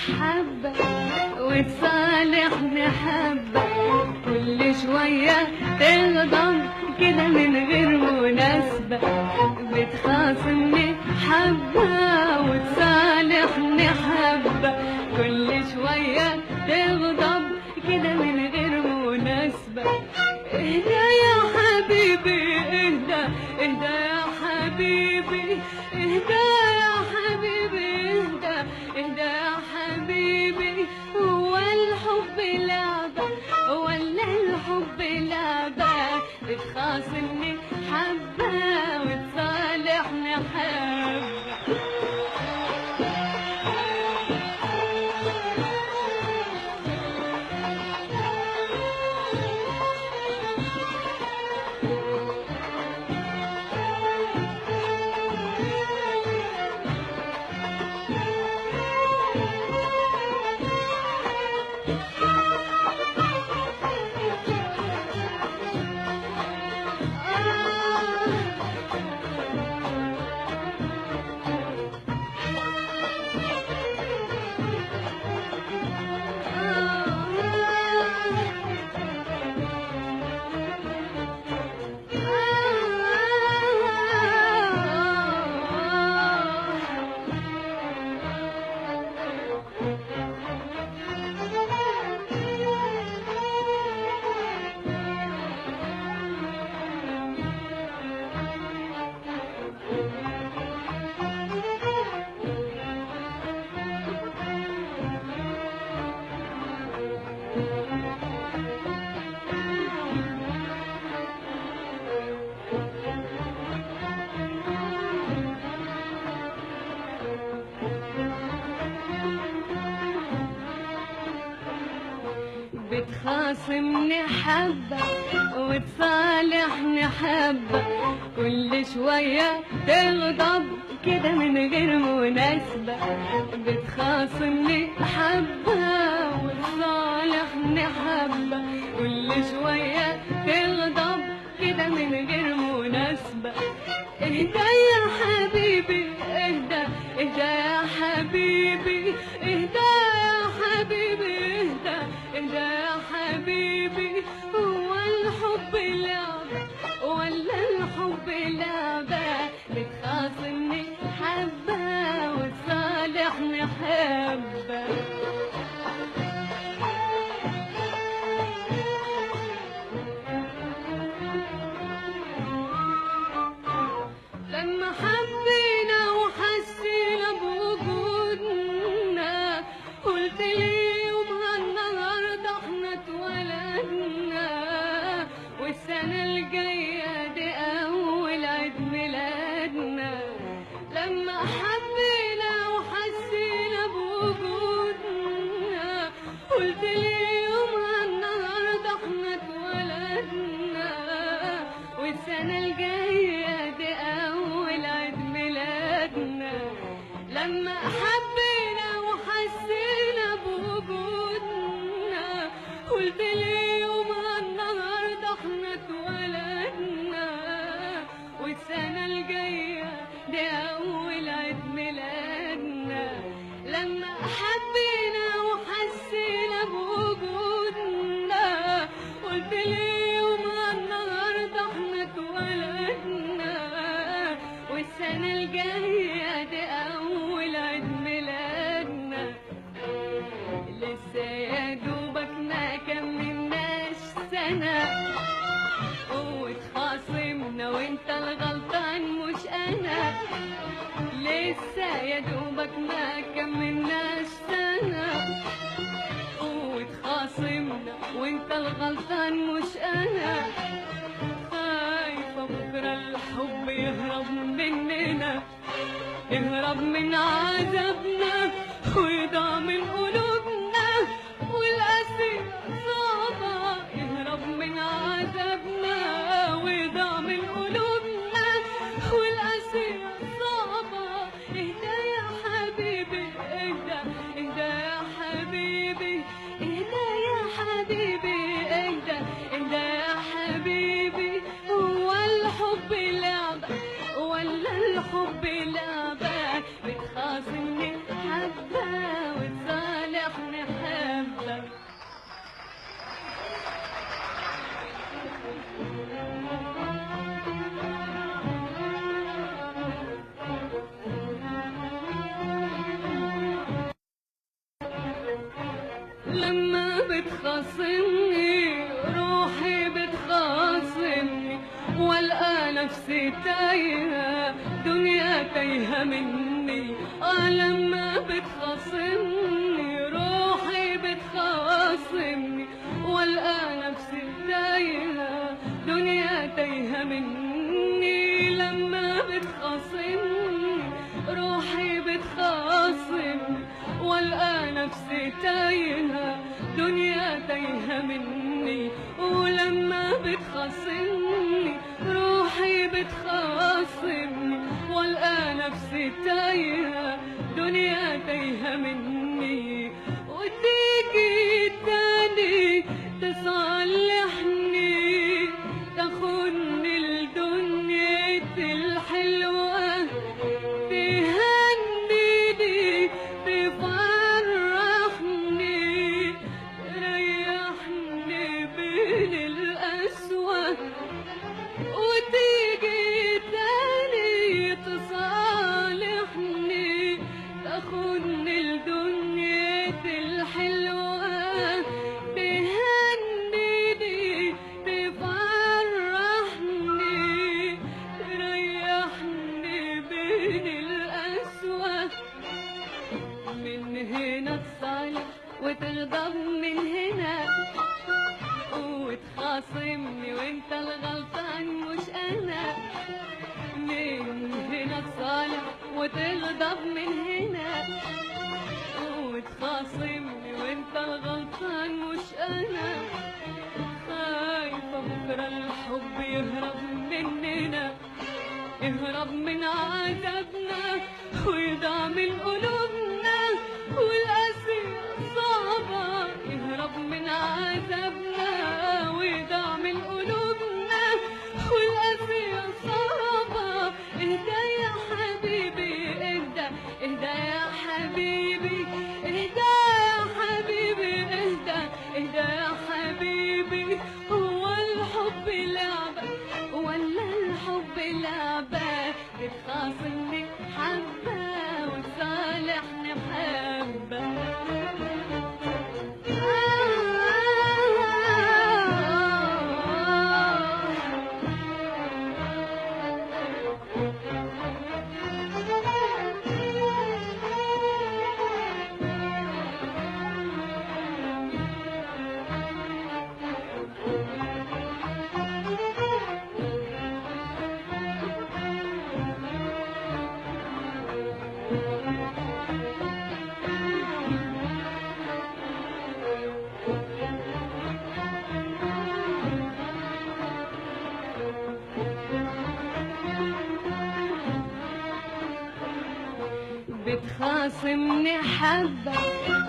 حبة وتصالحني حبة، كل شوية تغضب كده من غير مناسبة، بتخاصمني حبة وتصالحني حبة، كل شوية تغضب كده من غير مناسبة. اهدى يا حبيبي اهدى، اهدى يا حبيبي اهدى يا حبيبي اهدى، اهدى يا حبيبي. هو الحب لعبة ولا الحب لعبة؟ بتخاصمني حبة وتصالحني حبة. بتخاصمني حبة وتصالحني حبة، كل شوية تغضب كده من غير مناسبة، بتخاصمني حبة وتصالحني حبة، كل شوية تغضب كده من غير مناسبة. اهدى يا حبيبي اهدى، اهدى يا حبيبي اهدى يا حبيبي اهدى، اهدى يا حبيبي. هو الحب لعبة ولا الحب لعبة؟ بتخاصمني حبة وتصالحني حبة. لما حبينا وحسينا بوجودنا، قلت لي يومها النهارده احنا اتولدنا، والسنة الجاية دي أول عيد ميلادنا. لما حبينا وحسينا بوجودنا، قلت لي يومها النهارده احنا اتولدنا، والسنة الجاية دي أول عيد ميلادنا. لما حبينا وحسينا بوجودنا، قلت لي يومها النهارده احنا اتولدنا، والسنة الجاية دي أول عيد ميلادنا. لما حبينا وحسينا بوجودنا، قلت لي يومها النهارده احنا اتولدنا، والسنة الجاية دي أول عيد ميلادنا. لسه يا دوبك ما كملناش سنة، واتخاصمنا وانت الغلطان مش أنا. لسه يا دوبك ما كملناش سنة، واتخاصمنا وانت الغلطان مش أنا. خايفة بكرة الحب يهرب مننا، يهرب من عذابنا ويضيع من قلوبنا، والأسير صعبة يهرب من عذابنا ويضيع من قلوبنا، والأسير صعبة. اهدى يا حبيبي اهدى، اهدى يا حبيبي اهدى يا حبيبي اهدى، اهدى يا حبيبي. هو الحب لعبة ولا الحب لعبة؟ بتخاصمني حبة وتصالحني لما بتخاصمني روحي بتخاصمني، والقى نفسي تايهة دنيا تايهة مني. لما بتخاصمني روحي بتخاصمني، والقى نفسي تايهة دنيا تايهة مني. لما بتخاصمني روحي بتخاصمني، والقى نفسي تايهة دنيا تايهة مني. ولما بتخاصمني روحي بتخاصمني، والقى نفسي تايهة دنيا تايهة مني. وتيجي تاني تصالحني، تاخدني لدنيتي الحلوة، تهنيني تفرحني، تريحني بين القسوة. وتيجي تاني تصالحني، تاخدني لدنيتي الحلوة، تهنيني تفرحني، تريحني بين القسوة. من هنا تصالح وتغضب من هنا، وتخاصمني وانت الغلطان مش انا. من هنا تصالح وتغضب من هنا، وتخاصمني وانت الغلطان مش انا. خايفة بكرة الحب يهرب مننا، يهرب من عذابنا ويضيع من قلوبنا، والقاسية صعبة. يهرب من عذابنا ويضيع من قلوبنا، والقاسية صعبة. اهدى يا حبيبي اهدى، اهدى يا حبيبي اهدى يا حبيبي اهدى، اهدى يا حبيبي. هو الحب لعبة ولا الحب لعبة؟ بتخاصمني حبة وتصالحني حبة. بتخاصمني حبة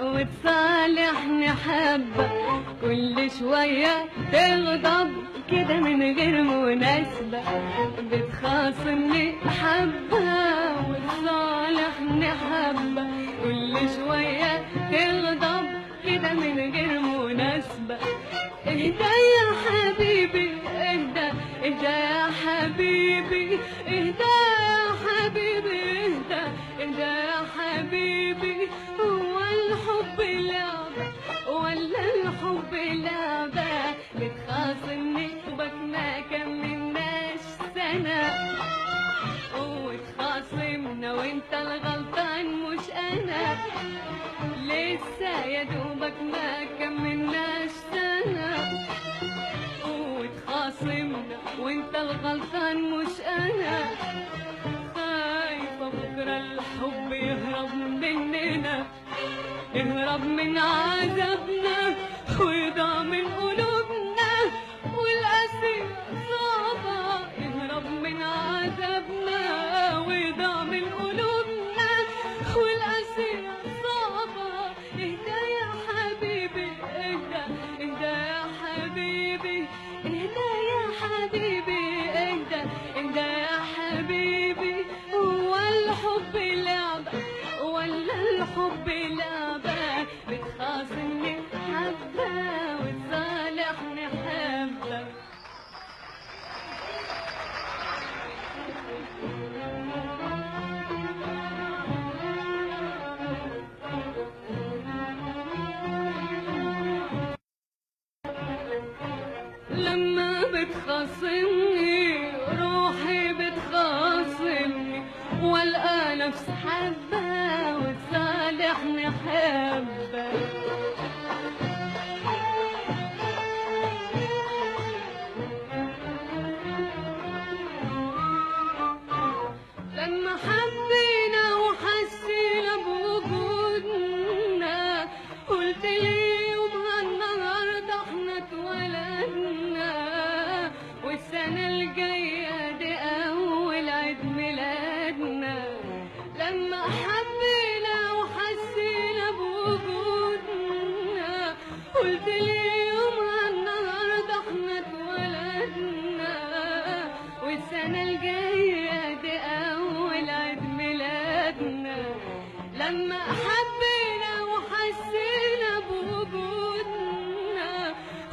وتصالحني حبة، كل شوية تغضب كده من غير مناسبة. بتخاصمني حبة وتصالحني حبة، كل شوية تغضب كده من غير مناسبة. اهدى يا حبيبي اهدى، اهدى يا حبيبي اهدى يا حبيبي اهدى، اهدى يا حبيبي. هو الحب لعبة ولا الحب لعبة؟ بتخاصمني وبك ما كملناش سنة، وتخاصمنا وانت الغلطان مش انا. لسه يا دوبك ما كملناش سنة، وتخاصمنا وانت الغلطان مش انا. خايفة بكرة الحب يهرب مننا، يهرب من عذابنا ويضيع من قلوبنا، والقاسية صعبة. يهرب من عذابنا ويضيع من قلوبنا، والقاسية صعبة. اهدى يا حبيبي اهدى، اهدى يا حبيبي اهدى يا حبيبي اهدى، اهدى يا حبيبي. هو الحب لعبة ولا الحب لعبة؟ بتخاصمني حبة وتصالح بتخاصمني روحي بتخاصمني، والقى نفسي حبة وتصالحني حبة. لما حبينا وحسينا بوجودنا قلت لي يومها النهارده احنا اتولدنا، والسنة الجاية دي أول عيد ميلادنا. لما حبينا وحسينا بوجودنا قلت لي يومها النهارده احنا اتولدنا، والسنة الجاية دي أول عيد ميلادنا. لما حبينا وحسينا بوجودنا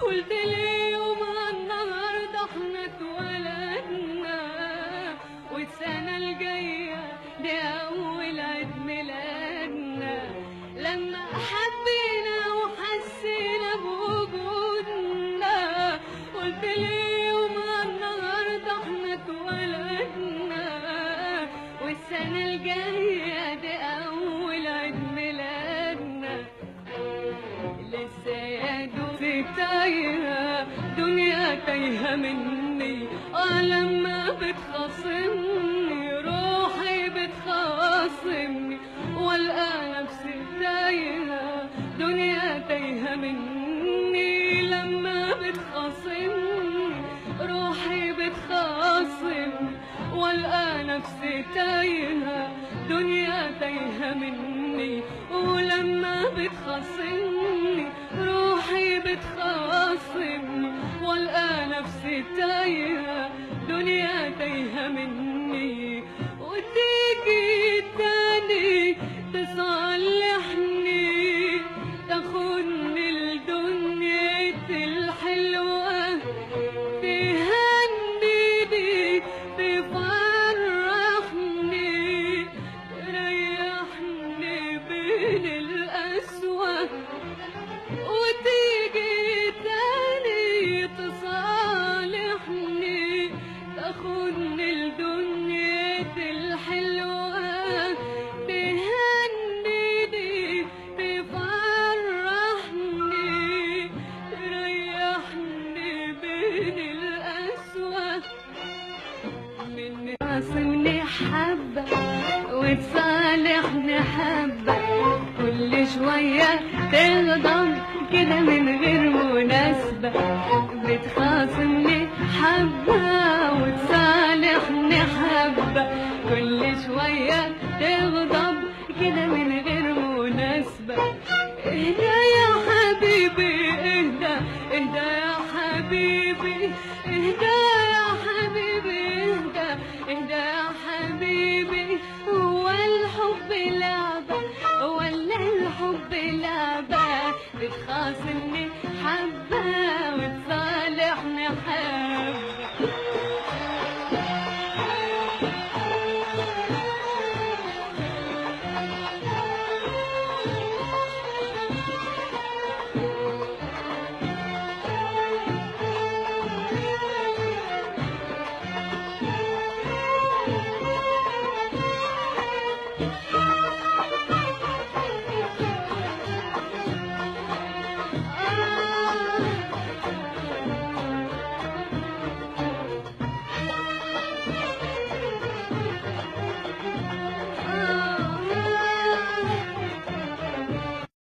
قلت لي يومها النهارده احنا اتولدنا، والسنة الجاية دي أول عيد ميلادنا. لما حبينا وحسينا بوجودنا قلت لي يومها النهارده احنا اتولدنا، والسنة الجاية دي أول عيد ميلادنا. لسه يا دوب تايهة دنيا تايهة مني، لما بتخاصمني روحي بتخاصمني، والقى نفسي تايهة دنيا تايهة مني. لما بتخاصمني روحي بتخاصمني، والقى نفسي تايهة دنيا تايهة مني. ولما بتخاصمني روحي بتخاصمني، والقى نفسي تايهة دنيا تايهة مني. وتيجي تاني تصالحني تاخدني لدنيتي الحلوة، تهنيني تفرحني تريحني بين القسوة. وتيجي تاني تصالحني تاخدني لدنيتي الحلوة، تهنيني تفرحني تريحني بين القسوة. من خاصمني حبة وتصالحني حبة، كل شوية تغضب كده من غير مناسبة. بتخاصمني حبة وتصالحني حبة، كل شوية تغضب كده من غير مناسبة. اهدى يا حبيبي اهدى، اهدى يا حبيبي اهدى يا حبيبي اهدى، اهدى يا حبيبي. هو الحب لعبة ولا الحب لعبة؟ بتخاصمني